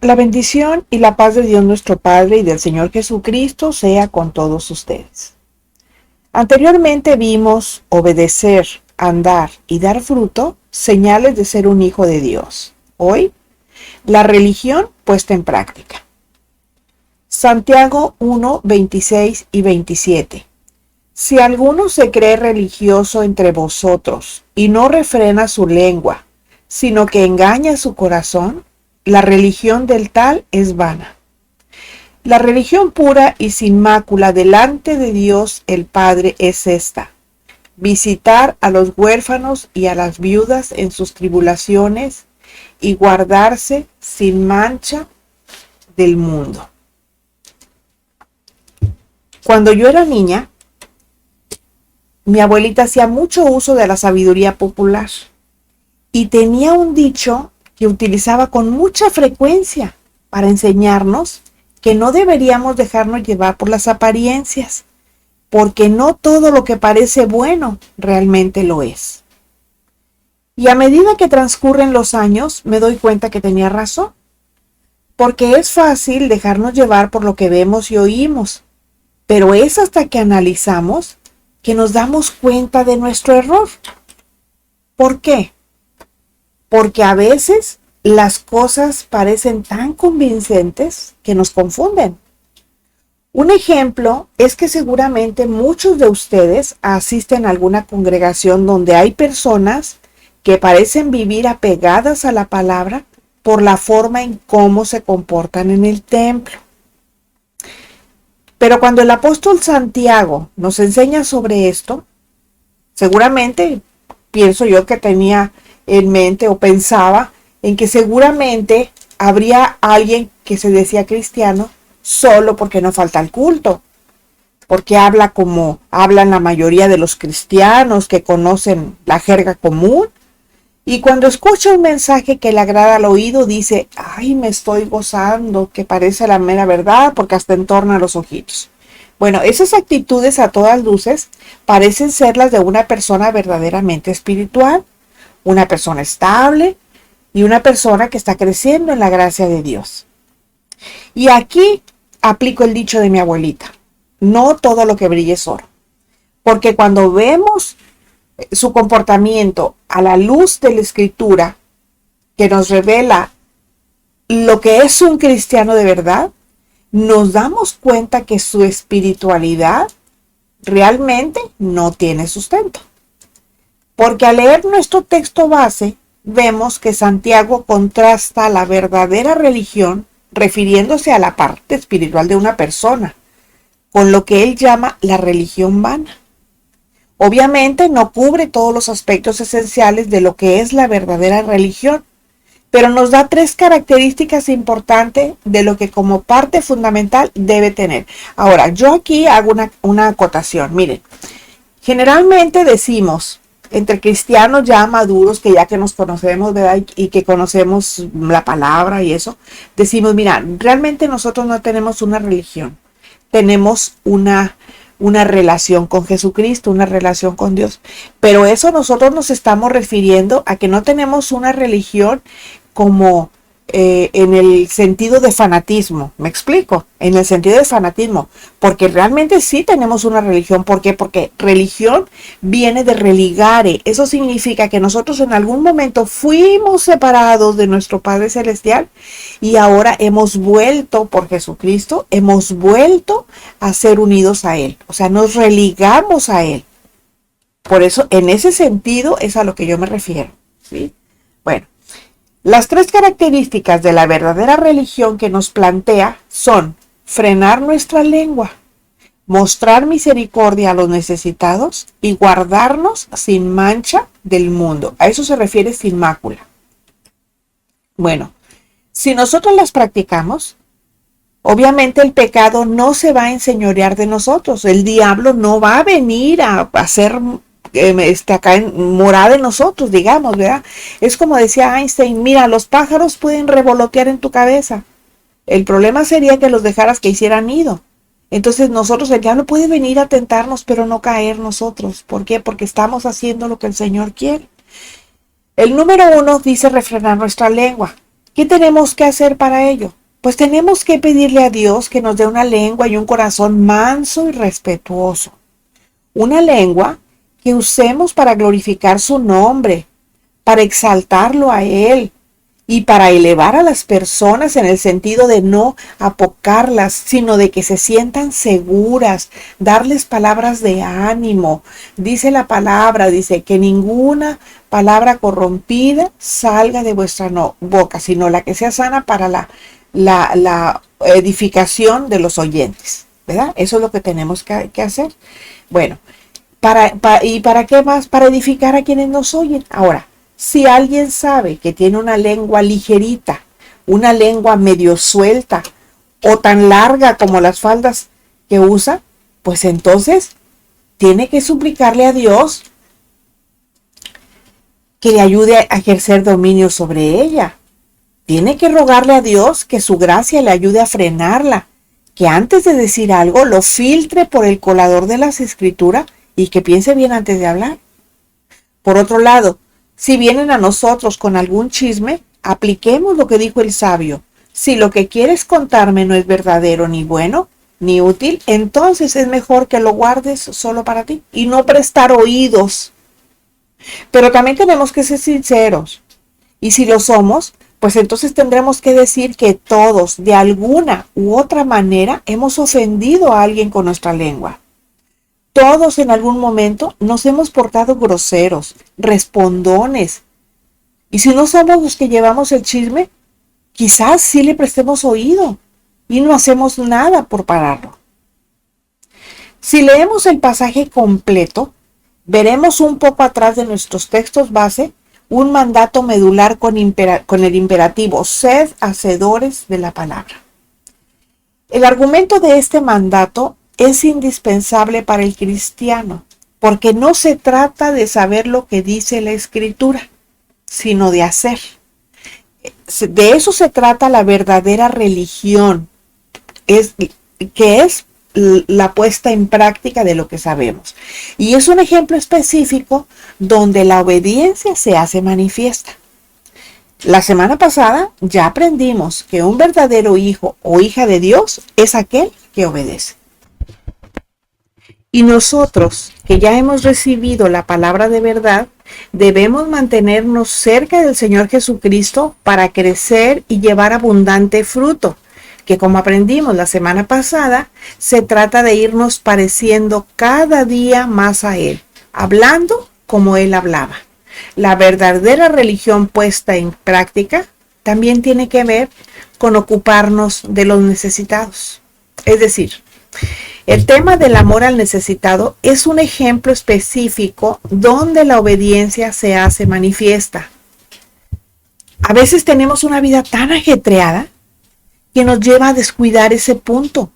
La bendición y la paz de Dios nuestro Padre y del Señor Jesucristo sea con todos ustedes. Anteriormente vimos obedecer, andar y dar fruto, señales de ser un hijo de Dios. Hoy, la religión puesta en práctica. Santiago 1, 26 y 27. Si alguno se cree religioso entre vosotros y no refrena su lengua, sino que engaña su corazón, la religión del tal es vana. La religión pura y sin mácula delante de Dios el Padre es esta: visitar a los huérfanos y a las viudas en sus tribulaciones y guardarse sin mancha del mundo. Cuando yo era niña, mi abuelita hacía mucho uso de la sabiduría popular y tenía un dicho que utilizaba con mucha frecuencia para enseñarnos que no deberíamos dejarnos llevar por las apariencias, porque no todo lo que parece bueno realmente lo es. Y a medida que transcurren los años, me doy cuenta que tenía razón, porque es fácil dejarnos llevar por lo que vemos y oímos, pero es hasta que analizamos que nos damos cuenta de nuestro error. ¿Por qué? Porque a veces las cosas parecen tan convincentes que nos confunden. Un ejemplo es que seguramente muchos de ustedes asisten a alguna congregación donde hay personas que parecen vivir apegadas a la palabra por la forma en cómo se comportan en el templo. Pero cuando el apóstol Santiago nos enseña sobre esto, seguramente pienso yo que tenía en mente o pensaba en que seguramente habría alguien que se decía cristiano solo porque no falta el culto, porque habla como hablan la mayoría de los cristianos que conocen la jerga común, y cuando escucha un mensaje que le agrada al oído dice: ay, me estoy gozando, que parece la mera verdad, porque hasta entorna los ojitos. Bueno, esas actitudes a todas luces parecen ser las de una persona verdaderamente espiritual, una persona estable y una persona que está creciendo en la gracia de Dios. Y aquí aplico el dicho de mi abuelita: no todo lo que brille es oro. Porque cuando vemos su comportamiento a la luz de la Escritura, que nos revela lo que es un cristiano de verdad, nos damos cuenta que su espiritualidad realmente no tiene sustento. Porque al leer nuestro texto base, vemos que Santiago contrasta la verdadera religión, refiriéndose a la parte espiritual de una persona, con lo que él llama la religión vana. Obviamente no cubre todos los aspectos esenciales de lo que es la verdadera religión, pero nos da 3 características importantes de lo que como parte fundamental debe tener. Ahora, yo aquí hago una acotación. Miren, generalmente decimos, entre cristianos ya maduros, que ya que nos conocemos, ¿verdad? Y que conocemos la palabra y eso, decimos: mira, realmente nosotros no tenemos una religión, tenemos una relación con Jesucristo, una relación con Dios. Pero eso nosotros nos estamos refiriendo a que no tenemos una religión como en el sentido de fanatismo. ¿Me explico? En el sentido de fanatismo, porque realmente sí tenemos una religión. ¿Por qué? Porque religión viene de religare. Eso significa que nosotros en algún momento fuimos separados de nuestro Padre Celestial y ahora hemos vuelto por Jesucristo, hemos vuelto a ser unidos a Él. O sea, nos religamos a Él. Por eso, en ese sentido es a lo que yo me refiero, ¿sí? Bueno, las 3 características de la verdadera religión que nos plantea son: frenar nuestra lengua, mostrar misericordia a los necesitados y guardarnos sin mancha del mundo. A eso se refiere sin mácula. Bueno, si nosotros las practicamos, obviamente el pecado no se va a enseñorear de nosotros. El diablo no va a venir a hacer acá morada en nosotros, digamos, ¿verdad? Es como decía Einstein: mira, los pájaros pueden revolotear en tu cabeza. El problema sería que los dejaras que hicieran nido. Entonces el diablo puede venir a tentarnos, pero no caer nosotros. ¿Por qué? Porque estamos haciendo lo que el Señor quiere. El número 1 dice refrenar nuestra lengua. ¿Qué tenemos que hacer para ello? Pues tenemos que pedirle a Dios que nos dé una lengua y un corazón manso y respetuoso. Una lengua que usemos para glorificar su nombre, para exaltarlo a Él y para elevar a las personas en el sentido de no apocarlas, sino de que se sientan seguras, darles palabras de ánimo. Dice la palabra, dice que ninguna palabra corrompida salga de vuestra boca, sino la que sea sana para la edificación de los oyentes, ¿verdad? Eso es lo que tenemos que hacer. Bueno, ¿y para qué más? Para edificar a quienes nos oyen. Ahora, si alguien sabe que tiene una lengua ligerita, una lengua medio suelta o tan larga como las faldas que usa, pues entonces tiene que suplicarle a Dios que le ayude a ejercer dominio sobre ella. Tiene que rogarle a Dios que su gracia le ayude a frenarla, que antes de decir algo lo filtre por el colador de las escrituras y que piense bien antes de hablar. Por otro lado, si vienen a nosotros con algún chisme, apliquemos lo que dijo el sabio. Si lo que quieres contarme no es verdadero ni bueno, ni útil, entonces es mejor que lo guardes solo para ti y no prestar oídos. Pero también tenemos que ser sinceros. Y si lo somos, pues entonces tendremos que decir que todos, de alguna u otra manera, hemos ofendido a alguien con nuestra lengua. Todos en algún momento nos hemos portado groseros, respondones. Y si no somos los que llevamos el chisme, quizás sí le prestemos oído y no hacemos nada por pararlo. Si leemos el pasaje completo, veremos un poco atrás de nuestros textos base un mandato medular con el imperativo: sed hacedores de la palabra. El argumento de este mandato es indispensable para el cristiano, porque no se trata de saber lo que dice la Escritura, sino de hacer. De eso se trata la verdadera religión, que es la puesta en práctica de lo que sabemos. Y es un ejemplo específico donde la obediencia se hace manifiesta. La semana pasada ya aprendimos que un verdadero hijo o hija de Dios es aquel que obedece. Y nosotros, que ya hemos recibido la palabra de verdad, debemos mantenernos cerca del Señor Jesucristo para crecer y llevar abundante fruto, que como aprendimos la semana pasada, se trata de irnos pareciendo cada día más a Él, hablando como Él hablaba. La verdadera religión puesta en práctica también tiene que ver con ocuparnos de los necesitados. Es decir, el tema del amor al necesitado es un ejemplo específico donde la obediencia se hace manifiesta. A veces tenemos una vida tan ajetreada que nos lleva a descuidar ese punto.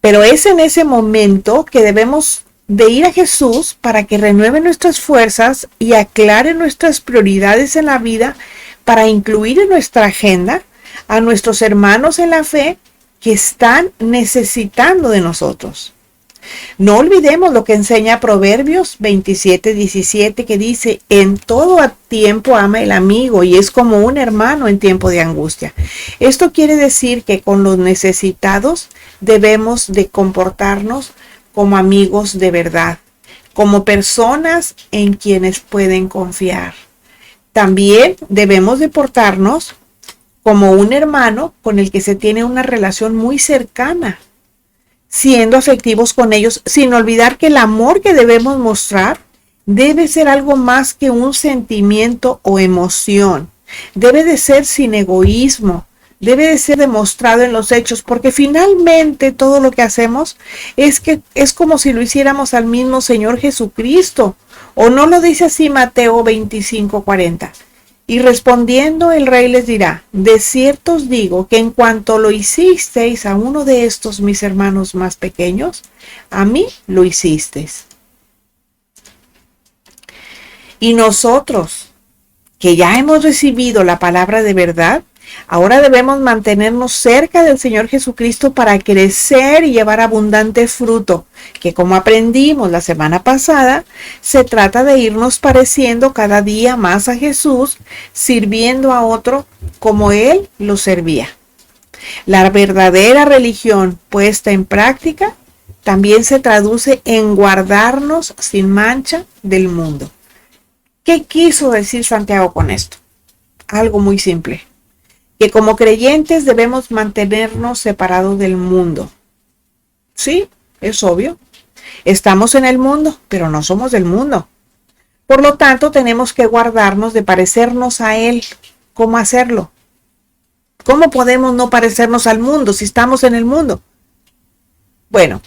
Pero es en ese momento que debemos de ir a Jesús para que renueve nuestras fuerzas y aclare nuestras prioridades en la vida, para incluir en nuestra agenda a nuestros hermanos en la fe que están necesitando de nosotros. No olvidemos lo que enseña Proverbios 27:17, que dice: en todo tiempo ama el amigo y es como un hermano en tiempo de angustia. Esto quiere decir que con los necesitados debemos de comportarnos como amigos de verdad, como personas en quienes pueden confiar. También debemos de portarnos como un hermano con el que se tiene una relación muy cercana, siendo afectivos con ellos, sin olvidar que el amor que debemos mostrar debe ser algo más que un sentimiento o emoción. Debe de ser sin egoísmo, debe de ser demostrado en los hechos, porque finalmente todo lo que hacemos es como si lo hiciéramos al mismo Señor Jesucristo. ¿O no lo dice así Mateo 25:40? Y respondiendo el rey les dirá: de cierto os digo que en cuanto lo hicisteis a uno de estos mis hermanos más pequeños, a mí lo hicisteis. Y nosotros, que ya hemos recibido la palabra de verdad, Ahora debemos mantenernos cerca del Señor Jesucristo para crecer y llevar abundante fruto, que como aprendimos la semana pasada, se trata de irnos pareciendo cada día más a Jesús, sirviendo a otro como Él lo servía. La verdadera religión puesta en práctica también se traduce en guardarnos sin mancha del mundo. ¿Qué quiso decir Santiago con esto? Algo muy simple. Que como creyentes debemos mantenernos separados del mundo. Sí, es obvio. Estamos en el mundo, pero no somos del mundo. Por lo tanto, tenemos que guardarnos de parecernos a Él. ¿Cómo hacerlo? ¿Cómo podemos no parecernos al mundo si estamos en el mundo? Bueno,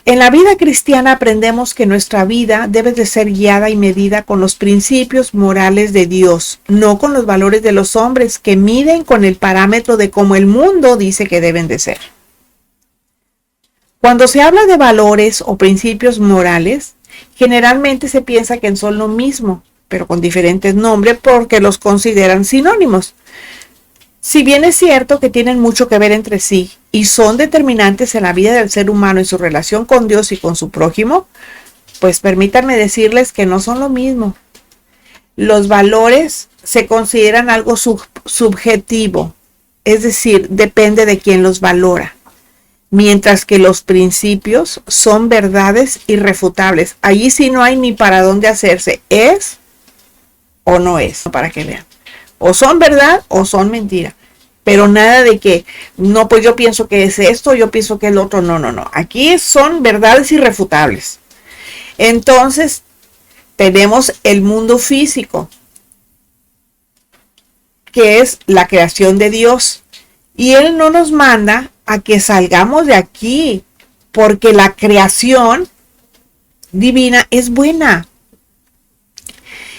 en la vida cristiana aprendemos que nuestra vida debe de ser guiada y medida con los principios morales de Dios, no con los valores de los hombres que miden con el parámetro de cómo el mundo dice que deben de ser. Cuando se habla de valores o principios morales, generalmente se piensa que son lo mismo, pero con diferentes nombres porque los consideran sinónimos. Si bien es cierto que tienen mucho que ver entre sí y son determinantes en la vida del ser humano en su relación con Dios y con su prójimo, pues permítanme decirles que no son lo mismo. Los valores se consideran algo subjetivo, es decir, depende de quién los valora, mientras que los principios son verdades irrefutables. Allí sí no hay ni para dónde hacerse, es o no es, para que vean. O son verdad o son mentira. Pero nada de que, no, pues yo pienso que es esto, yo pienso que es lo otro. No, no, no. Aquí son verdades irrefutables. Entonces, tenemos el mundo físico, que es la creación de Dios. Y Él no nos manda a que salgamos de aquí, porque la creación divina es buena.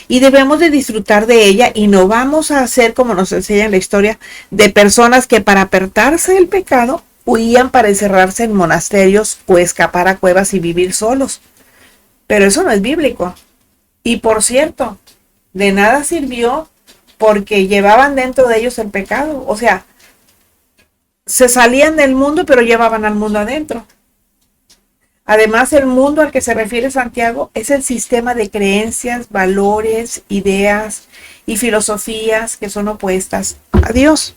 Y debemos de disfrutar de ella y no vamos a hacer, como nos enseña en la historia, de personas que para apartarse del pecado huían para encerrarse en monasterios o escapar a cuevas y vivir solos. Pero eso no es bíblico. Y por cierto, de nada sirvió porque llevaban dentro de ellos el pecado. O sea, se salían del mundo pero llevaban al mundo adentro. Además, el mundo al que se refiere Santiago es el sistema de creencias, valores, ideas y filosofías que son opuestas a Dios.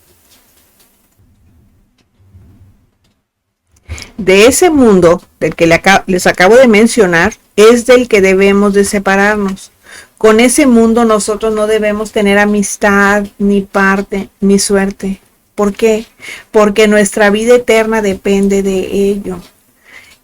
De ese mundo del que les acabo de mencionar es del que debemos de separarnos. Con ese mundo nosotros no debemos tener amistad, ni parte, ni suerte. ¿Por qué? Porque nuestra vida eterna depende de ello.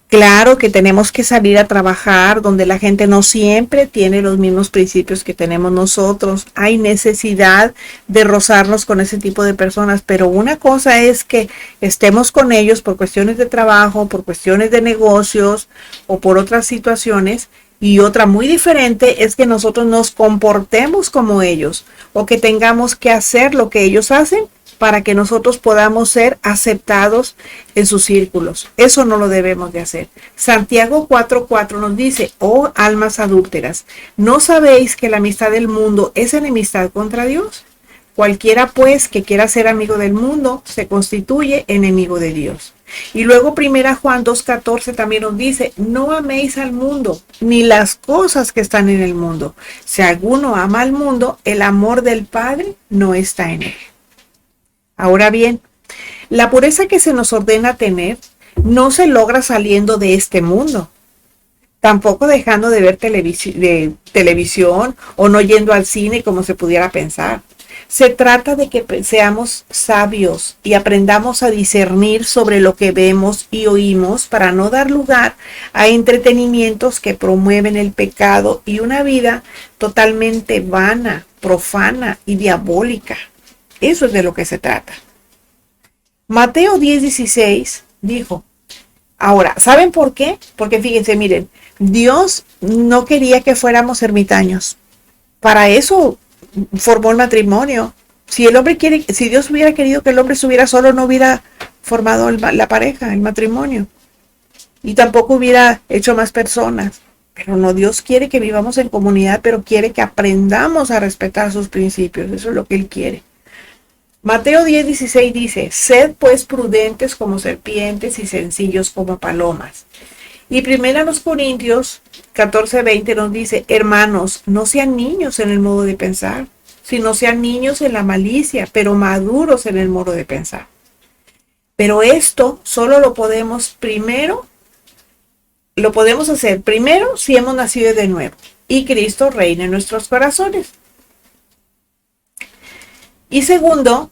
Claro que tenemos que salir a trabajar donde la gente no siempre tiene los mismos principios que tenemos nosotros. Hay necesidad de rozarnos con ese tipo de personas, pero una cosa es que estemos con ellos por cuestiones de trabajo, por cuestiones de negocios o por otras situaciones. Y otra muy diferente es que nosotros nos comportemos como ellos o que tengamos que hacer lo que ellos hacen para que nosotros podamos ser aceptados en sus círculos. Eso no lo debemos de hacer. Santiago 4:4 nos dice: oh almas adúlteras, ¿no sabéis que la amistad del mundo es enemistad contra Dios? Cualquiera pues que quiera ser amigo del mundo se constituye enemigo de Dios. Y luego 1 Juan 2:14 también nos dice: no améis al mundo, ni las cosas que están en el mundo. Si alguno ama al mundo, el amor del Padre no está en él. Ahora bien, la pureza que se nos ordena tener no se logra saliendo de este mundo, tampoco dejando de ver televisión o no yendo al cine como se pudiera pensar. Se trata de que seamos sabios y aprendamos a discernir sobre lo que vemos y oímos para no dar lugar a entretenimientos que promueven el pecado y una vida totalmente vana, profana y diabólica. Eso es de lo que se trata. Mateo 10:16 dijo. Ahora, ¿saben por qué? Porque fíjense, miren, Dios no quería que fuéramos ermitaños. Para eso formó el matrimonio. Si Dios hubiera querido que el hombre estuviera solo, no hubiera formado la pareja, el matrimonio. Y tampoco hubiera hecho más personas. Pero no, Dios quiere que vivamos en comunidad, pero quiere que aprendamos a respetar sus principios. Eso es lo que Él quiere. Mateo 10:16 dice, sed pues prudentes como serpientes y sencillos como palomas. Y 1 Corintios 14:20 nos dice, hermanos, no sean niños en el modo de pensar, sino sean niños en la malicia, pero maduros en el modo de pensar. Pero esto solo lo podemos hacer primero si hemos nacido de nuevo y Cristo reina en nuestros corazones. Y segundo,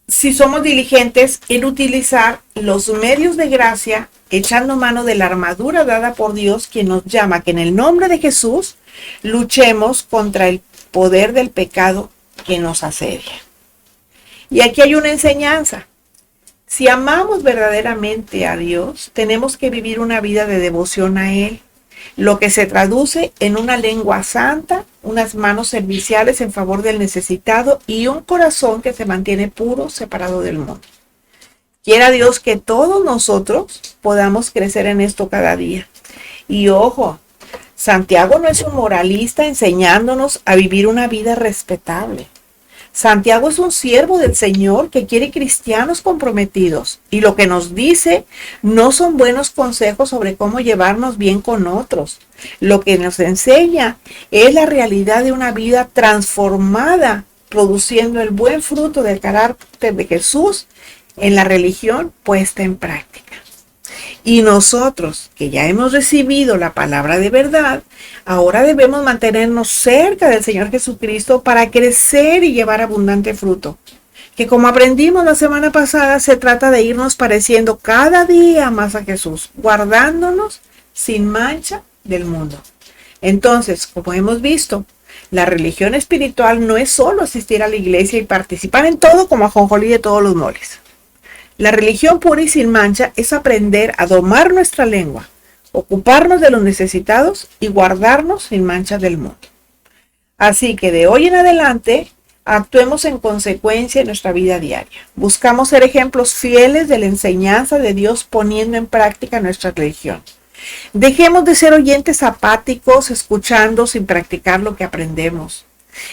si somos diligentes en utilizar los medios de gracia, echando mano de la armadura dada por Dios, quien nos llama que en el nombre de Jesús luchemos contra el poder del pecado que nos asedia. Y aquí hay una enseñanza. Si amamos verdaderamente a Dios, tenemos que vivir una vida de devoción a Él, lo que se traduce en una lengua santa, unas manos serviciales en favor del necesitado y un corazón que se mantiene puro, separado del mundo. Quiera Dios que todos nosotros podamos crecer en esto cada día. Y ojo, Santiago no es un moralista enseñándonos a vivir una vida respetable. Santiago es un siervo del Señor que quiere cristianos comprometidos. Y lo que nos dice no son buenos consejos sobre cómo llevarnos bien con otros. Lo que nos enseña es la realidad de una vida transformada, produciendo el buen fruto del carácter de Jesús en la religión puesta en práctica. Y nosotros, que ya hemos recibido la palabra de verdad, ahora debemos mantenernos cerca del Señor Jesucristo para crecer y llevar abundante fruto. Que como aprendimos la semana pasada, se trata de irnos pareciendo cada día más a Jesús, guardándonos sin mancha del mundo. Entonces, como hemos visto, la religión espiritual no es solo asistir a la iglesia y participar en todo como ajonjolí de todos los moles. La religión pura y sin mancha es aprender a domar nuestra lengua, ocuparnos de los necesitados y guardarnos sin mancha del mundo. Así que de hoy en adelante, actuemos en consecuencia en nuestra vida diaria. Buscamos ser ejemplos fieles de la enseñanza de Dios poniendo en práctica nuestra religión. Dejemos de ser oyentes apáticos, escuchando sin practicar lo que aprendemos.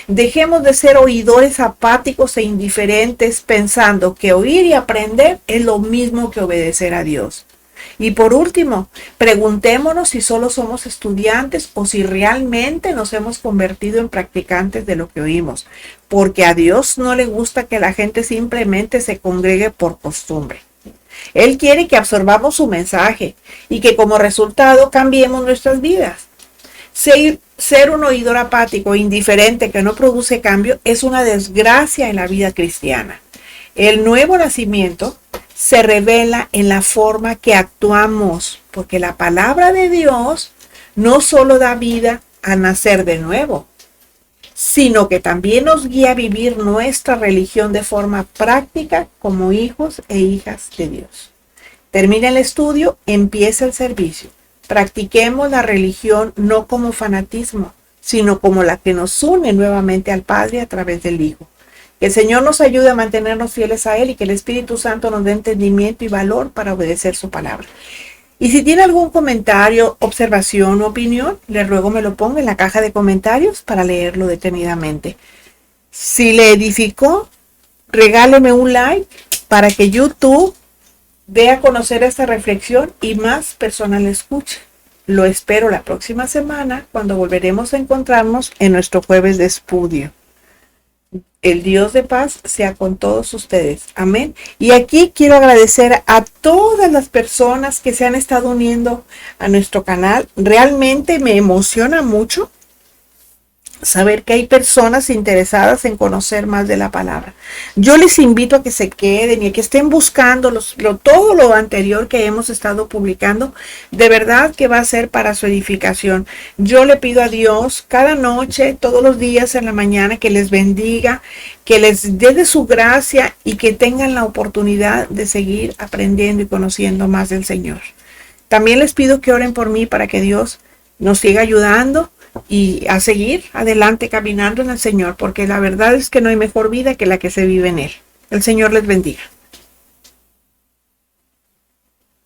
Dejemos de ser oidores apáticos e indiferentes pensando que oír y aprender es lo mismo que obedecer a Dios. Y por último, preguntémonos si solo somos estudiantes o si realmente nos hemos convertido en practicantes de lo que oímos, porque a Dios no le gusta que la gente simplemente se congregue por costumbre. Él quiere que absorbamos su mensaje y que como resultado cambiemos nuestras vidas. Ser un oidor apático e indiferente que no produce cambio es una desgracia en la vida cristiana. El nuevo nacimiento se revela en la forma que actuamos, porque la palabra de Dios no solo da vida a nacer de nuevo, sino que también nos guía a vivir nuestra religión de forma práctica como hijos e hijas de Dios. Termina el estudio, empieza el servicio. Practiquemos la religión no como fanatismo, sino como la que nos une nuevamente al Padre a través del Hijo. Que el Señor nos ayude a mantenernos fieles a Él y que el Espíritu Santo nos dé entendimiento y valor para obedecer su palabra. Y si tiene algún comentario, observación o opinión, le ruego me lo ponga en la caja de comentarios para leerlo detenidamente. Si le edificó, regáleme un like para que YouTube dé a conocer esta reflexión y más personas la escuchen. Lo espero la próxima semana cuando volveremos a encontrarnos en nuestro jueves de estudio. El Dios de paz sea con todos ustedes. Amén. Y aquí quiero agradecer a todas las personas que se han estado uniendo a nuestro canal. Realmente me emociona mucho saber que hay personas interesadas en conocer más de la palabra. Yo les invito a que se queden y a que estén buscando todo lo anterior que hemos estado publicando. De verdad que va a ser para su edificación. Yo le pido a Dios cada noche, todos los días en la mañana, que les bendiga, que les dé de su gracia y que tengan la oportunidad de seguir aprendiendo y conociendo más del Señor. También les pido que oren por mí para que Dios nos siga ayudando y a seguir adelante caminando en el Señor, porque la verdad es que no hay mejor vida que la que se vive en Él. El Señor les bendiga.